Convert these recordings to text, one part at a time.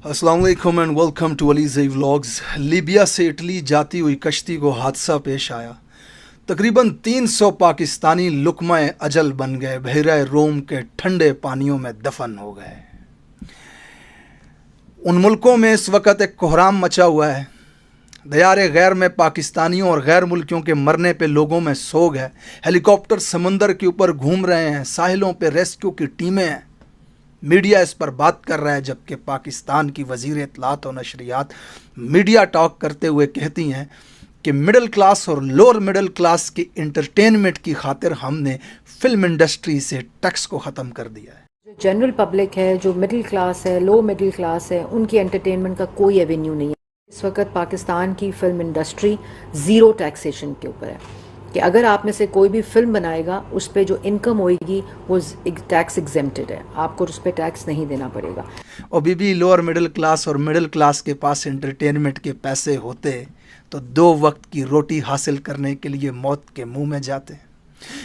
अस्सलाम वालेकुम and welcome to Alizai vlogs. Libya से इटली जाती हुई कश्ती को हादसा पेश आया। तकरीबन 300 पाकिस्तानी लुकमाए अजल बन गए, बहरा रोम के ठंडे पानियों में दफन हो गए। उन मुल्कों में इस वक्त एक कोहराम मचा हुआ है। दयारे गैर में पाकिस्तानियों और गैर मुल्कियों के मरने पे लोगों में सोग है। हेलीकॉप्टर समंदर के ऊपर घूम रहे हैं, साहिलों पे रेस्क्यू की टीमें हैं। मीडिया इस पर बात कर रहा है, जबकि पाकिस्तान की वज़ीर इत्तलात और नशरियात मीडिया टॉक करते हुए कहती हैं कि मिडिल क्लास और लोअर मिडिल क्लास की इंटरटेनमेंट की खातिर हमने फिल्म इंडस्ट्री से टैक्स को ख़त्म कर दिया है। जो जनरल पब्लिक है, जो मिडिल क्लास है, लो मिडिल क्लास है, उनकी एंटरटेनमेंट का कोई एवेन्यू नहीं है। इस वक्त पाकिस्तान की फ़िल्म इंडस्ट्री ज़ीरो टैक्सेशन के ऊपर है कि अगर आप में से कोई भी फिल्म बनाएगा उस पर जो इनकम होएगी वो टैक्स एग्जेम्प्टेड है, आपको उस पर टैक्स नहीं देना पड़ेगा। और बीबी लोअर मिडिल क्लास और मिडिल क्लास के पास एंटरटेनमेंट के पैसे होते तो 2 वक्त की रोटी हासिल करने के लिए मौत के मुंह में जाते।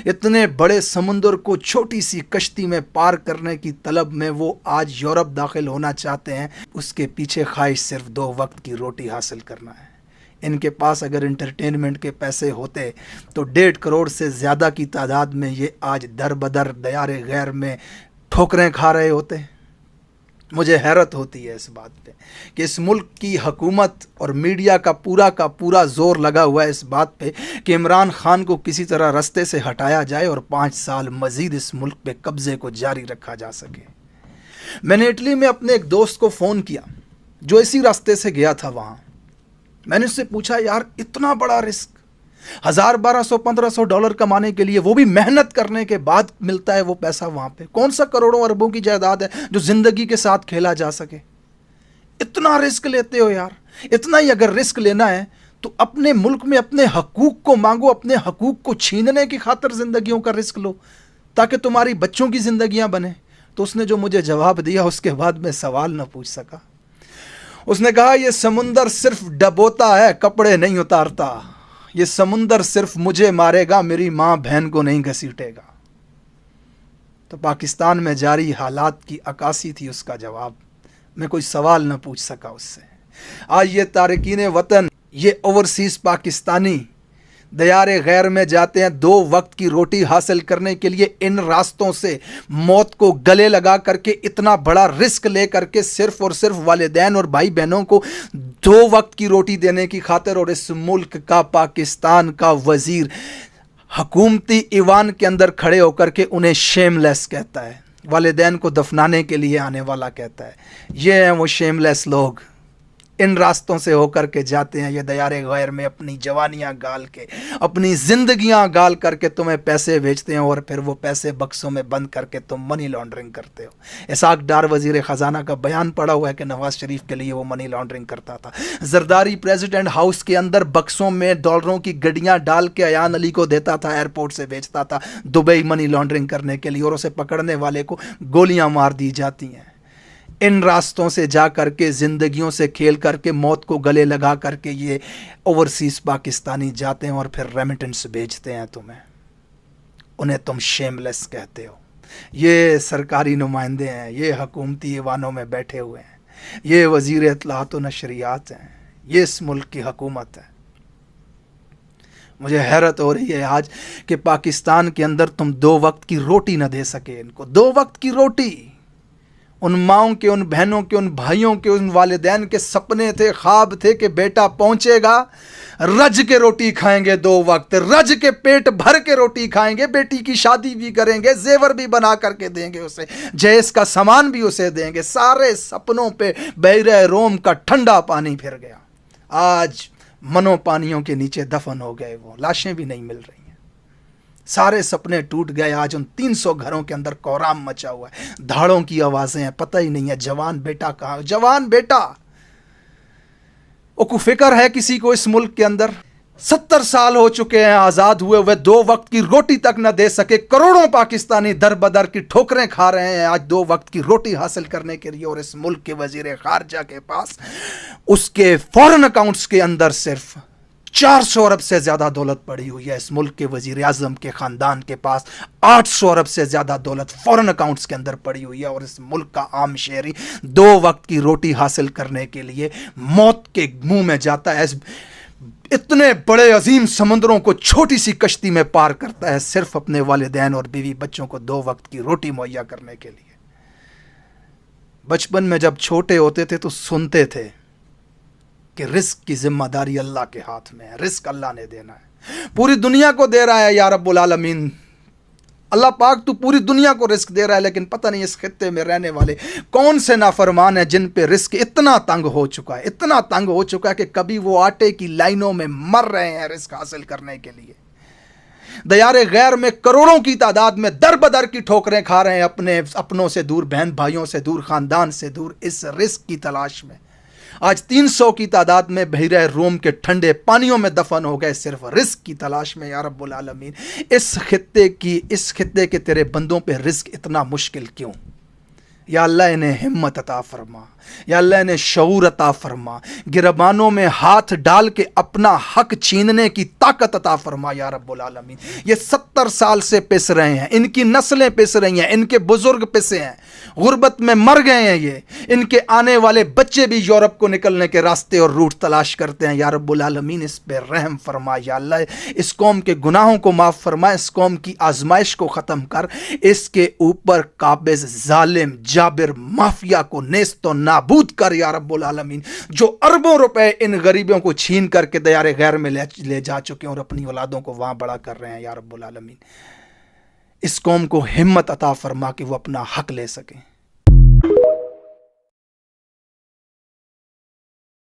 इतने बड़े समुंदर को छोटी सी कश्ती में पार करने की तलब में वो आज यूरोप दाखिल होना चाहते हैं। उसके पीछे ख्वाहिश सिर्फ 2 वक्त की रोटी हासिल करना है। इनके पास अगर इंटरटेनमेंट के पैसे होते तो 1.5 करोड़ से ज़्यादा की तादाद में ये आज दर बदर दयारे गैर में ठोकरें खा रहे होते। मुझे हैरत होती है इस बात पे कि इस मुल्क की हुकूमत और मीडिया का पूरा ज़ोर लगा हुआ है इस बात पे कि इमरान खान को किसी तरह रास्ते से हटाया जाए और 5 साल मज़ीद इस मुल्क पे कब्ज़े को जारी रखा जा सके। मैंने इटली में अपने एक दोस्त को फ़ोन किया जो इसी रास्ते से गया था। वहाँ मैंने उससे पूछा, यार इतना बड़ा रिस्क, 1000, 1200, 1500 डॉलर कमाने के लिए, वो भी मेहनत करने के बाद मिलता है वो पैसा वहाँ पे। कौन सा करोड़ों अरबों की जायदाद है जो ज़िंदगी के साथ खेला जा सके? इतना रिस्क लेते हो यार। इतना ही अगर रिस्क लेना है तो अपने मुल्क में अपने हकूक़ को मांगो, अपने हकूक़ को छीनने की खातिर ज़िंदगियों का रिस्क लो ताकि तुम्हारी बच्चों की ज़िंदगियाँ बने। तो उसने जो मुझे जवाब दिया उसके बाद मैं सवाल न पूछ सका। उसने कहा, ये समुंदर सिर्फ डबोता है, कपड़े नहीं उतारता। ये समुंदर सिर्फ मुझे मारेगा, मेरी माँ बहन को नहीं घसीटेगा। तो पाकिस्तान में जारी हालात की अक्कासी थी उसका जवाब। मैं कोई सवाल न पूछ सका उससे। आज ये तारकीन वतन, ये ओवरसीज़ पाकिस्तानी दयारे गैर में जाते हैं 2 वक्त की रोटी हासिल करने के लिए। इन रास्तों से मौत को गले लगा करके इतना बड़ा रिस्क ले करके सिर्फ और सिर्फ वालिदैन और भाई बहनों को 2 वक्त की रोटी देने की खातिर। और इस मुल्क का, पाकिस्तान का वज़ीर हुकूमती ईवान के अंदर खड़े होकर के उन्हें शेमलेस कहता है, वालिदैन को दफनाने के लिए आने वाला कहता है। ये हैं वो शेमलेस लोग, इन रास्तों से होकर के जाते हैं ये दयारे गैर में, अपनी जवानियां गाल के, अपनी ज़िंदगियां गाल करके तुम्हें पैसे भेजते हैं और फिर वो पैसे बक्सों में बंद करके तुम मनी लॉन्ड्रिंग करते हो। इसाक डार वज़ीर ख़जाना का बयान पड़ा हुआ है कि नवाज़ शरीफ के लिए वो मनी लॉन्ड्रिंग करता था। जरदारी प्रेसिडेंट हाउस के अंदर बक्सों में डॉलरों की गड्डियाँ डाल के अयान अली को देता था, एयरपोर्ट से भेजता था दुबई मनी लॉन्ड्रिंग करने के लिए, और उसे पकड़ने वाले को गोलियाँ मार दी जाती हैं। इन रास्तों से जा करके, ज़िंदगियों से खेल करके, मौत को गले लगा करके ये ओवरसीज़ पाकिस्तानी जाते हैं और फिर रेमिटेंस भेजते हैं तुम्हें। उन्हें तुम शेमलेस कहते हो। ये सरकारी नुमाइंदे हैं, ये हुकूमती ईवानों में बैठे हुए हैं, ये वज़ीर इत्तलात व नशरियात हैं, ये इस मुल्क की हुकूमत है। मुझे हैरत हो रही है आज कि पाकिस्तान के अंदर तुम 2 वक्त की रोटी न दे सके इनको। 2 वक्त की रोटी उन माओं के, उन बहनों के, उन भाइयों के, उन वालिदैन के सपने थे, ख्वाब थे कि बेटा पहुंचेगा, रज के रोटी खाएंगे 2 वक्त, रज के पेट भर के रोटी खाएंगे, बेटी की शादी भी करेंगे, जेवर भी बना करके देंगे उसे, जहेज का सामान भी उसे देंगे। सारे सपनों पे बहरे रोम का ठंडा पानी फिर गया। आज मनो पानियों के नीचे दफन हो गए, वो लाशें भी नहीं मिल रही। सारे सपने टूट गए। आज उन 300 घरों के अंदर कोहराम मचा हुआ है, धाड़ों की आवाज़ें हैं, पता ही नहीं है जवान बेटा कहाँ। जवान बेटा को फिक्र है किसी को इस मुल्क के अंदर? 70 साल हो चुके हैं आज़ाद हुए, वे 2 वक्त की रोटी तक न दे सके। करोड़ों पाकिस्तानी दर बदर की ठोकरें खा रहे हैं आज 2 वक्त की रोटी हासिल करने के लिए। और इस मुल्क के वज़ीर ख़ारजा के पास उसके फॉरेन अकाउंट्स के अंदर सिर्फ 400 अरब से ज़्यादा दौलत पड़ी हुई है। इस मुल्क के वज़ीर आज़म के ख़ानदान के पास 800 अरब से ज़्यादा दौलत फ़ॉरेन अकाउंट्स के अंदर पड़ी हुई है। और इस मुल्क का आम शहरी 2 वक्त की रोटी हासिल करने के लिए मौत के मुंह में जाता है। इतने बड़े अजीम समंदरों को छोटी सी कश्ती में पार करता है, सिर्फ अपने वालिदैन और बीवी बच्चों को 2 वक्त की रोटी मुहैया करने के लिए। बचपन में जब छोटे होते थे तो सुनते थे कि रिस्क की जिम्मेदारी अल्लाह के हाथ में है, रिस्क अल्लाह ने देना है, पूरी दुनिया को दे रहा है या रब्बुल आलमीन, अल्लाह पाक तू पूरी दुनिया को रिस्क दे रहा है। लेकिन पता नहीं इस खित्ते में रहने वाले कौन से नाफरमान हैं जिन पे रिस्क इतना तंग हो चुका है, इतना तंग हो चुका है कि कभी वो आटे की लाइनों में मर रहे हैं रिस्क हासिल करने के लिए। दयारे गैर में करोड़ों की तादाद में दर बदर की ठोकरें खा रहे हैं, अपनों से दूर, बहन भाइयों से दूर, ख़ानदान से दूर, इस रिस्क की तलाश में। आज 300 की तादाद में बहिरे रोम के ठंडे पानियों में दफन हो गए सिर्फ रिस्क की तलाश में। या रब्बुल आलमीन, इस खित्ते के तेरे बंदों पे रिस्क इतना मुश्किल क्यों? या अल्लाह इन्हें हिम्मत अता फरमा, या अल्लाह इन्हें शऊर अता फरमा, गिरबानों में हाथ डाल के अपना हक छीनने की ताकत अता फरमा। या रब्बुल आलमीन, ये 70 साल से पिस रहे हैं, इनकी नस्लें पिस रही हैं, इनके बुजुर्ग पिसे हैं, गुर्बत में मर गए हैं, ये इनके आने वाले बच्चे भी यूरोप को निकलने के रास्ते और रूट तलाश करते हैं। या रब्बुल आलमीन, इस पे रहम फरमा। या अल्लाह, इस कौम के गुनाहों को माफ़ फरमा, इस कौम की आजमाइश को ख़त्म कर, इसके ऊपर काबिज जालिम जाबिर माफिया को नेस्तो नाबूद कर। या रब्बुल आलमीन, जो अरबों रुपए इन गरीबों को छीन करके दयारे गैर में ले जा चुके हैं और अपनी औलादों को वहां बड़ा कर रहे हैं, या रब्बुल आलमीन, इस कौम को हिम्मत अता फरमा कि वो अपना हक ले सकें।